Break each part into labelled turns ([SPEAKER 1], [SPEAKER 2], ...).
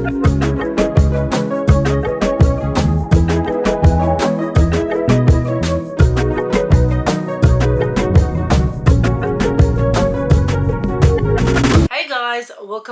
[SPEAKER 1] Welcome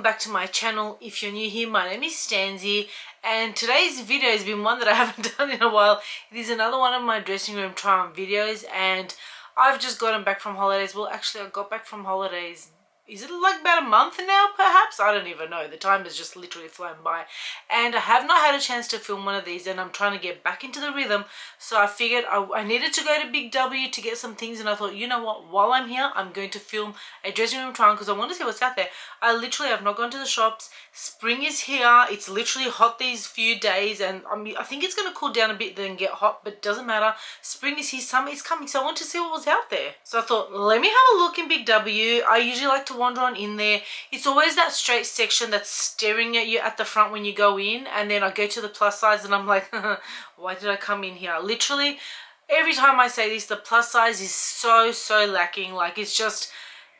[SPEAKER 1] back to my channel. If you're new here, my name is Stanzie, and today's video has been one that I haven't done in a while. It is another one of my dressing room try on videos, and I've just gotten back from holidays. Well, actually I got back from holidays, is it like about a month now perhaps? I don't even know. The time has just literally flown by, and I have not had a chance to film one of these, and I'm trying to get back into the rhythm. So I figured I needed to go to Big W to get some things, and I thought, you know what, while I'm here I'm going to film a dressing room try on because I want to see what's out there. I literally have not gone to the shops. Spring is here. It's literally hot these few days, and I think it's going to cool down a bit then get hot, but it doesn't matter. Spring is here, summer is coming, so I want to see what was out there. So I thought, let me have a look in Big W. I usually like to wander on in there. It's always that straight section that's staring at you at the front when you go in, and then I go to the plus size and I'm like, why did I come in here? Literally every time I say this, the plus size is so lacking. Like, it's just,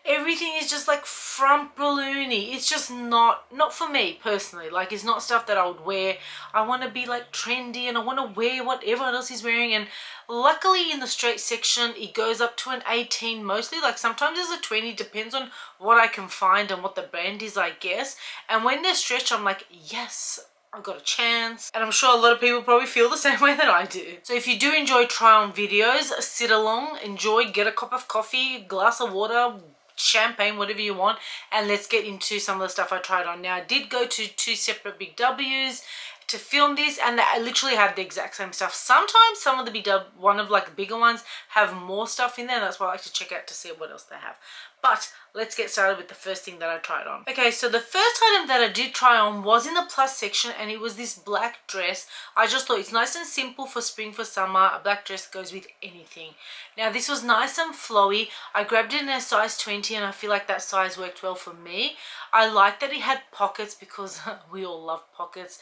[SPEAKER 1] everything is just like front balloony. It's just not for me personally. Like, it's not stuff that I would wear. I want to be like trendy and I want to wear what everyone else is wearing, and luckily in the straight section it goes up to an 18 mostly. Like, sometimes there's a 20, depends on what I can find and what the brand is, I guess. And when they're stretched, I'm like, yes, I got a chance. And I'm sure a lot of people probably feel the same way that I do. So if you do enjoy try on videos, sit along, enjoy, get a cup of coffee, glass of water, champagne, whatever you want, and let's get into some of the stuff I tried on. Now, I did go to 2 separate Big W's to film this, and I literally had the exact same stuff. Sometimes some of the one of like the bigger ones have more stuff in there. That's why I like to check out to see what else they have. But let's get started with the first thing that I tried on. Okay, so the first item that I did try on was in the plus section, and it was this black dress. I just thought it's nice and simple for spring, for summer. A black dress goes with anything. Now, this was nice and flowy. I grabbed it in a size 20, and I feel like that size worked well for me. I like that it had pockets because we all love pockets.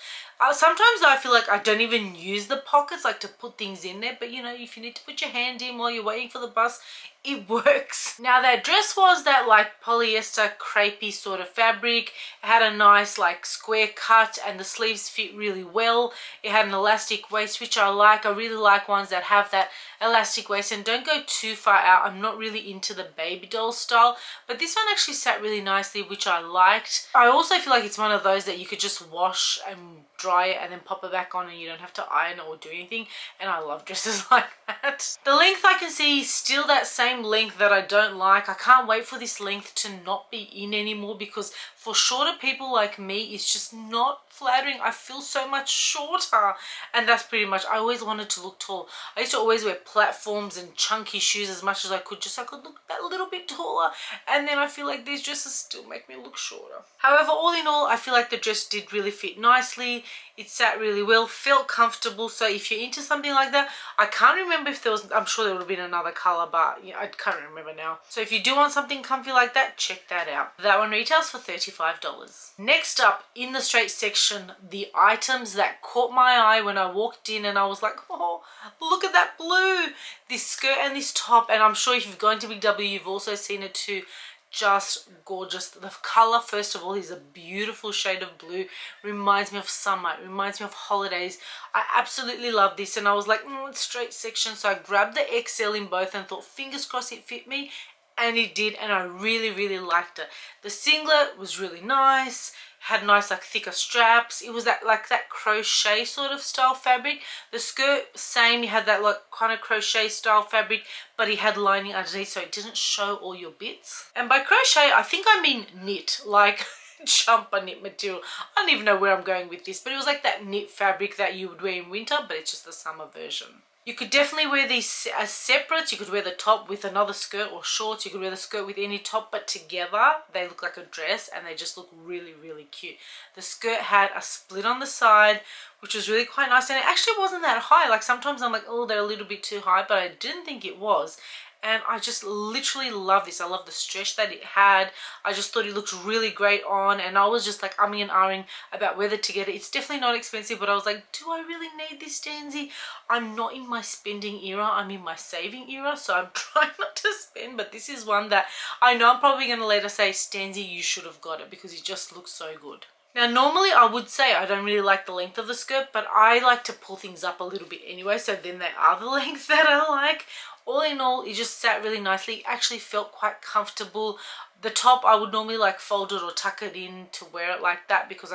[SPEAKER 1] Sometimes I feel like I don't even use the pockets, like to put things in there, but you know, if you need to put your hand in while you're waiting for the bus, it works. Now, that dress was that like polyester crepey sort of fabric. It had a nice like square cut, and the sleeves fit really well. It had an elastic waist, which I like. I really like ones that have that elastic waist and don't go too far out. I'm not really into the baby doll style, but this one actually sat really nicely, which I liked. I also feel like it's one of those that you could just wash and dry it and then pop it back on, and you don't have to iron or do anything, and I love dresses like that. The length, I can see is still that same length that I don't like. I can't wait for this length to not be in anymore, because for shorter people like me, it's just not flattering. I feel so much shorter, and that's pretty much, I always wanted to look tall. I used to always wear platforms and chunky shoes as much as I could, just so I could look that little bit taller, and then I feel like these dresses still make me look shorter. However, all in all, I feel like the dress did really fit nicely. It sat really well, felt comfortable. So if you're into something like that, I can't remember if there was, I'm sure there would have been another color, but yeah, I can't remember now. So if you do want something comfy like that, check that out. That one retails for $35. Next up, in the straight section, the items that caught my eye when I walked in, and I was like, oh, look at that blue. This skirt and this top, and I'm sure if you've gone to Big W, you've also seen it too. Just gorgeous. The color, first of all, is a beautiful shade of blue. Reminds me of summer, it reminds me of holidays. I absolutely love this, and I was like, it's straight section, so I grabbed the XL in both and thought, fingers crossed it fit me, and it did, and I really liked it. The singlet was really nice, had nice like thicker straps. It was that like that crochet sort of style fabric. The skirt, same, you had that like kind of crochet style fabric, but it had lining underneath, so it didn't show all your bits. And by crochet, I think I mean knit, like jumper knit material. I don't even know where I'm going with this, but it was like that knit fabric that you would wear in winter, but it's just the summer version. You could definitely wear these as separates. You could wear the top with another skirt or shorts. You could wear the skirt with any top, but together they look like a dress, and they just look really cute. The skirt had a split on the side, which was really quite nice, and it actually wasn't that high. Like, sometimes I'm like, oh, they're a little bit too high, but I didn't think it was. And I just literally love this. I love the stretch that it had. I just thought it looked really great on, and I was just like umming and ahhing about whether to get it. It's definitely not expensive, but I was like, do I really need this, Stanzie? I'm not in my spending era, I'm in my saving era, so I'm trying not to spend. But this is one that I know I'm probably going to later say, Stanzie, you should have got it, because it just looks so good. Now normally I would say I don't really like the length of the skirt, but I like to pull things up a little bit anyway, so then they are the length that I like. All in all, it just sat really nicely. It actually felt quite comfortable. The top I would normally like fold it or tuck it in to wear it like that, because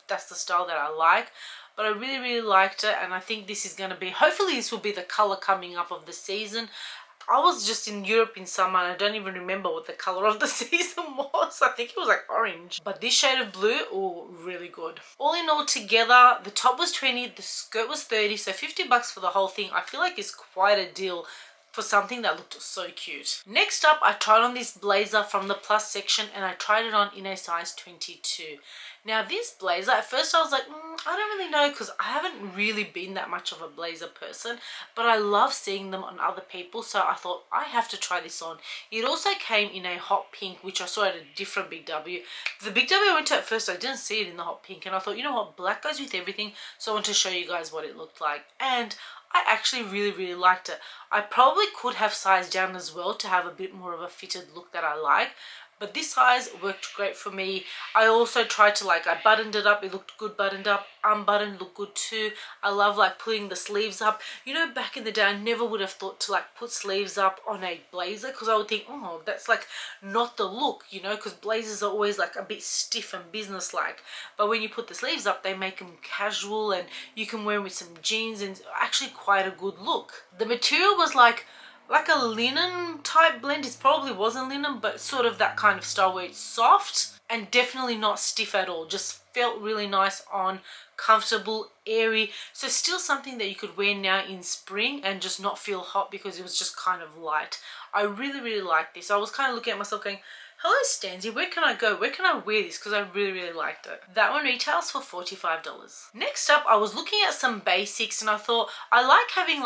[SPEAKER 1] that's the style that I like. But I really liked it, and I think this is going to be, hopefully this will be the color coming up of the season. I was just in Europe in summer and I don't even remember what the color of the season was. I think it was like orange. But this shade of blue, oh, really good. All in all together, the top was 20, the skirt was 30, so 50 bucks for the whole thing. I feel like it's quite a deal for something that looked so cute. Next up, I tried on this blazer from the plus section, and I tried it on in a size 22. Now this blazer, at first I was like, I don't really know, because I haven't really been that much of a blazer person, but I love seeing them on other people, so I thought I have to try this on. It also came in a hot pink, which I saw at a different Big W. The Big W I went to at first, I didn't see it in the hot pink, and I thought, you know what, black goes with everything, so I want to show you guys what it looked like. And I actually really liked it. I probably could have sized down as well to have a bit more of a fitted look that I like, but this size worked great for me. I also tried to I buttoned it up, it looked good buttoned up, unbuttoned looked good too. I love pulling the sleeves up. You know, back in the day I never would have thought to put sleeves up on a blazer, because I would think, oh, that's not the look, you know, because blazers are always a bit stiff and business-like. But when you put the sleeves up, they make them casual, and you can wear them with some jeans, and actually quite a good look. The material was like a linen type blend. It probably wasn't linen, but sort of that kind of style where it's soft and definitely not stiff at all. Just felt really nice on, comfortable, airy. So still something that you could wear now in spring and just not feel hot, because it was just kind of light. I really like this. I was kind of looking at myself going, hello Stanzie, where can I go? Where can I wear this? Because I really liked it. That one retails for $45. Next up, I was looking at some basics, and I thought I like having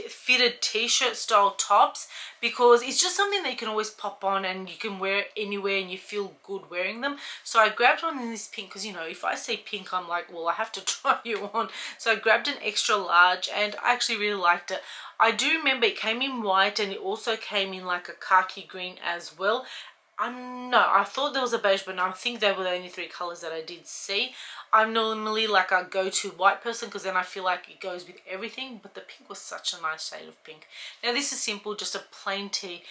[SPEAKER 1] fitted t-shirt style tops, because it's just something that you can always pop on and you can wear anywhere and you feel good wearing them. So I grabbed one in this pink, because you know, if I see pink I'm like, well, I have to try you on. So I grabbed an extra large, and I actually really liked it. I do remember it came in white, and it also came in a khaki green as well. No, I thought there was a beige, but no, I think they were the only three colors that I did see. I'm normally a go-to white person, because then I feel like it goes with everything, but the pink was such a nice shade of pink. Now this is simple, just a plain tee.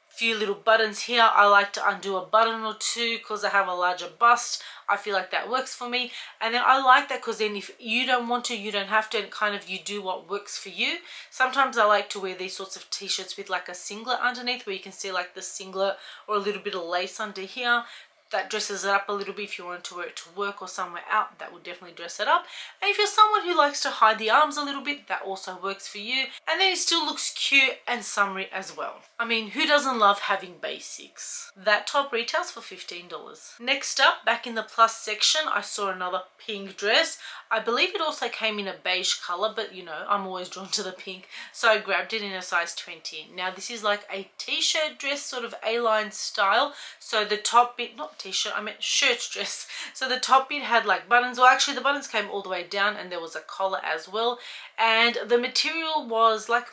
[SPEAKER 1] Few little buttons here. I like to undo a button or two because I have a larger bust. I feel like that works for me. And then I like that because then if you don't want to, you don't have to, and kind of you do what works for you. Sometimes I like to wear these sorts of t-shirts with a singlet underneath, where you can see the singlet or a little bit of lace under here. That dresses it up a little bit. If you wanted to wear it to work or somewhere out, that would definitely dress it up. And if you're someone who likes to hide the arms a little bit, that also works for you. And then it still looks cute and summery as well. I mean, who doesn't love having basics? That top retails for $15. Next up, back in the plus section, I saw another pink dress. I believe it also came in a beige color, but you know, I'm always drawn to the pink, so I grabbed it in a size 20. Now this is a t-shirt dress, sort of A-line style. So the top bit, not t-shirt, I meant shirt dress. So the top bit had buttons. Well, actually the buttons came all the way down, and there was a collar as well. And the material was how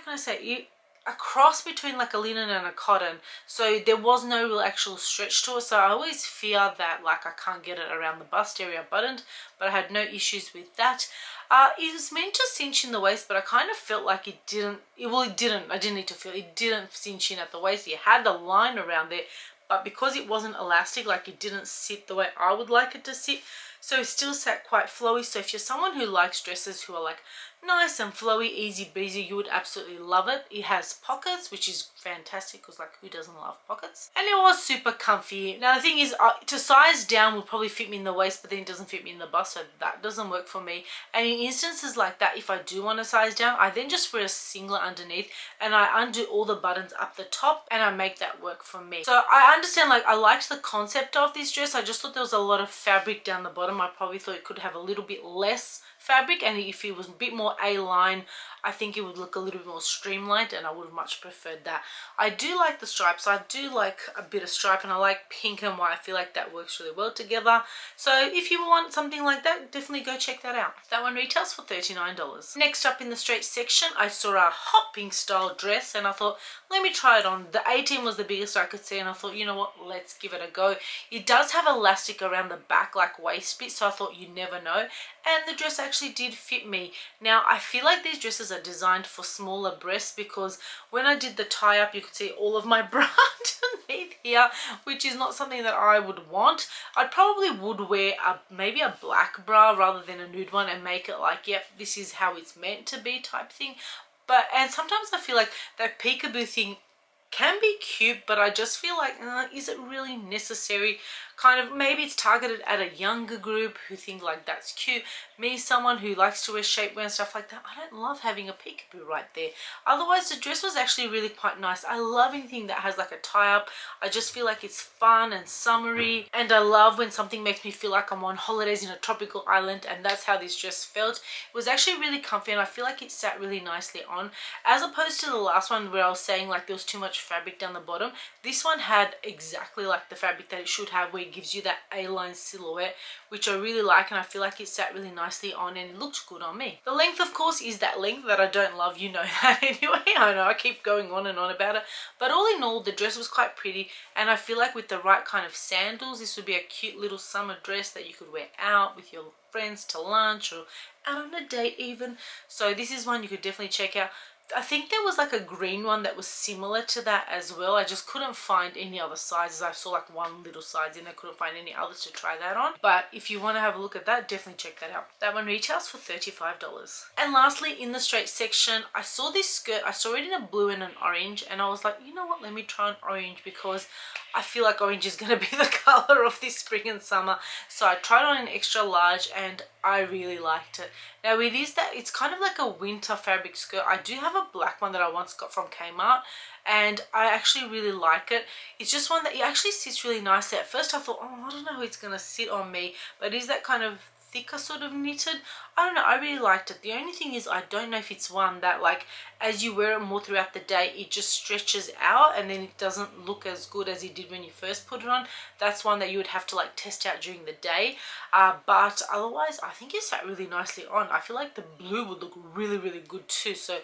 [SPEAKER 1] can I say it? A cross between a linen and a cotton, so there was no real actual stretch to it. So I always fear that I can't get it around the bust area buttoned, but I had no issues with that. It was meant to cinch in the waist, but I kind of felt like it didn't. It didn't. I didn't need to feel it didn't cinch in at the waist. It had the line around there, but because it wasn't elastic, it didn't sit the way I would like it to sit. So it still sat quite flowy. So if you're someone who likes dresses who are nice and flowy, easy breezy, you would absolutely love it. It has pockets, which is fantastic, because who doesn't love pockets? And it was super comfy. Now the thing is, to size down would probably fit me in the waist, but then it doesn't fit me in the bust, so that doesn't work for me. And in instances like that, if I do want to size down, I then just wear a singlet underneath, and I undo all the buttons up the top, and I make that work for me. So I understand, I liked the concept of this dress. I just thought there was a lot of fabric down the bottom. I probably thought it could have a little bit less fabric, and if it was a bit more more A-line, I think it would look a little bit more streamlined, and I would have much preferred that. I do like the stripes. I do like a bit of stripe, and I like pink and white. I feel like that works really well together. So if you want something like that, definitely go check that out. That one retails for $39. Next up in the straight section, I saw a hot pink style dress, and I thought, let me try it on. The 18 was the biggest I could see, and I thought, you know what, let's give it a go. It does have elastic around the back, like waist bit, so I thought you never know. And the dress actually did fit me. Now, I feel like these dresses are designed for smaller breasts, because when I did the tie up, you could see all of my bra underneath here, which is not something that I would want. I probably would wear maybe a black bra rather than a nude one, and make it like, yep, this is how it's meant to be type thing. And sometimes I feel like that peekaboo thing can be cute, but I just feel like, is it really necessary? Kind of, maybe it's targeted at a younger group who think like that's cute. Me, someone who likes to wear shapewear and stuff like that, I don't love having a peekaboo right there. Otherwise, the dress was actually really quite nice. I love anything that has like a tie-up. I just feel like it's fun and summery, and I love when something makes me feel like I'm on holidays in a tropical island, and that's how this dress felt. It was actually really comfy, and I feel like it sat really nicely on, as opposed to the last one where I was saying like there was too much fabric down the bottom. This one had exactly like the fabric that it should have, where it gives you that A-line silhouette, which I really like, and I feel like it sat really nicely on and it looked good on me. The length, of course, is that length that I don't love, you know that anyway. I know I keep going on and on about it, but all in all, the dress was quite pretty, and I feel like with the right kind of sandals, this would be a cute little summer dress that you could wear out with your friends to lunch or out on a date even. So this is one you could definitely check out. I think there was like a green one that was similar to that as well. I just couldn't find any other sizes. I saw like one little size in there, couldn't find any others to try that on. But if you want to have a look at that, definitely check that out. That one retails for $35. And lastly, in the straight section, I saw this skirt. I saw it in a blue and an orange, and I was like, you know what, let me try an orange, because I feel like orange is going to be the color of this spring and summer. So I tried on an extra large, and I really liked it. Now it's kind of like a winter fabric skirt. I do have a black one that I once got from Kmart, and I actually really like it. It's just one that it actually sits really nicely. At first I thought, oh, I don't know how it's going to sit on me, but it is that kind of thicker sort of knitted. I don't know, I really liked it. The only thing is, I don't know if it's one that like as you wear it more throughout the day, it just stretches out and then it doesn't look as good as it did when you first put it on. That's one that you would have to like test out during the day, but otherwise I think it sat really nicely on. I feel like the blue would look really, really good too. So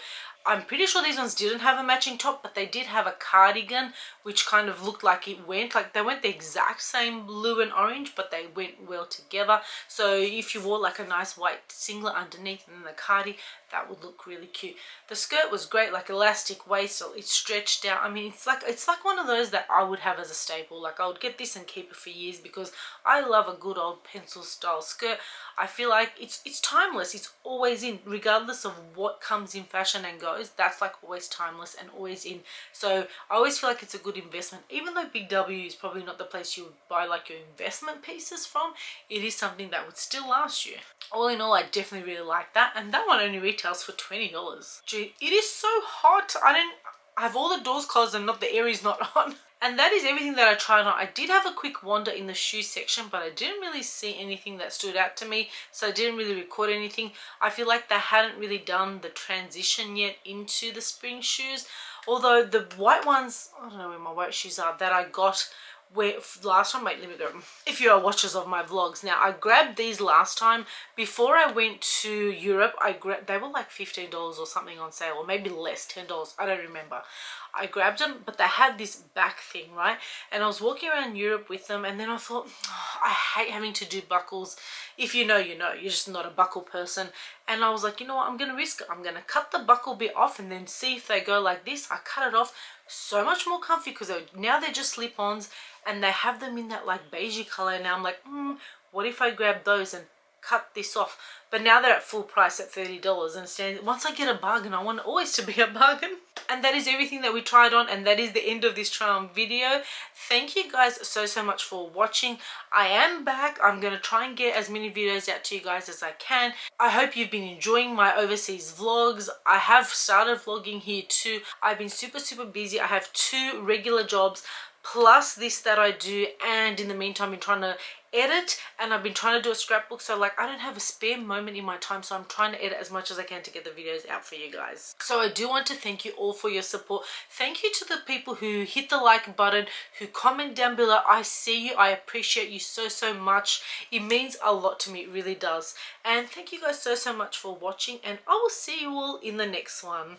[SPEAKER 1] I'm pretty sure these ones didn't have a matching top, but they did have a cardigan which kind of looked like it went, like they weren't the exact same blue and orange, but they went well together. So if you wore like a nice white singlet underneath and then the cardi, that would look really cute. The skirt was great, like elastic waist, so it stretched out. I mean, it's like one of those that I would have as a staple. Like I would get this and keep it for years, because I love a good old pencil style skirt. I feel like it's timeless. It's always in, regardless of what comes in fashion and goes. That's like always timeless and always in. So I always feel like it's a good investment. Even though Big W is probably not the place you would buy like your investment pieces from, it is something that would still last you. All in all, I definitely really like that, and that one only retails for $20. Gee, it is so hot. I have all the doors closed and not the air is not on. And that is everything that I tried on. I did have a quick wander in the shoe section, but I didn't really see anything that stood out to me, so I didn't really record anything. I feel like they hadn't really done the transition yet into the spring shoes, although the white ones, I don't know where my white shoes are, that I got where last time, wait, let me go. If you are watchers of my vlogs, now I grabbed these last time before I went to Europe. They were like $15 or something on sale, or maybe less, $10, I don't remember. I grabbed them, but they had this back thing, right? And I was walking around Europe with them, and then I thought, oh, I hate having to do buckles. If you know, you know, you're just not a buckle person. And I was like, you know what, I'm gonna risk it. I'm gonna cut the buckle bit off and then see if they go like this. I cut it off. So much more comfy, because now they're just slip-ons, and they have them in that like beigey color. Now I'm like, what if I grab those and cut this off? But now they're at full price at $30, and once I get a bargain, I want it always to be a bargain. And that is everything that we tried on, and that is the end of this try on video. Thank you guys so much for watching. I am back. I'm gonna try and get as many videos out to you guys as I can. I hope you've been enjoying my overseas vlogs. I have started vlogging here too. I've been super busy. I have 2 regular jobs plus this that I do, and in the meantime I've been trying to edit, and I've been trying to do a scrapbook, so like I don't have a spare moment in my time, so I'm trying to edit as much as I can to get the videos out for you guys. So I do want to thank you all for your support. Thank you to the people who hit the like button, who comment down below. I see you, I appreciate you so much. It means a lot to me, it really does. And thank you guys so much for watching, and I will see you all in the next one.